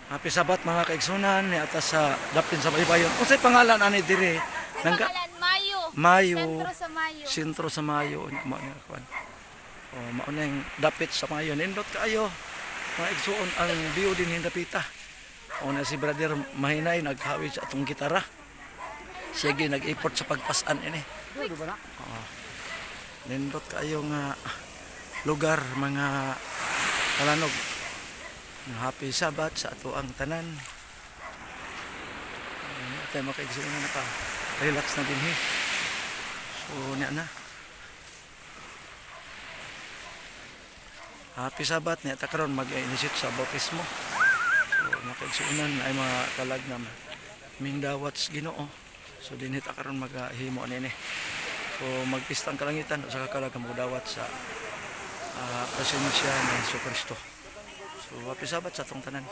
Happy Sabat mga kaigsunan ni atas sa dapin sa Baybayon. Unsay pangalan ani dire? Sa pangalan, Mayo. Mayo. Sentro sa Mayo. Sentro sa Mayo mo ni kuan. Oh, mao na yung dapit sa Mayo. Nindot kaayo. Mga igsuon ang view din hindapita. O na si brother Mahinay naghawi sa atong gitara. Siya gyud nag-effort sa pagpasan ini. Oh. Nindot kaayo nga lugar mga kalanog. Happy Sabat sa ato ang tanan. Tayo makaigsuon na pa. Relax na din So niya na. Happy Sabat niya ta karon mag-initiate sa bautismo. So makaigsuonan ay mga kalag na ming dawats Ginoo. So dinhi ta karon maghimo ani. So magpistang kalangitan sa kakalag mo dawat sa presensya ni Jesu Kristo. So happy Sabat sa atong tanan.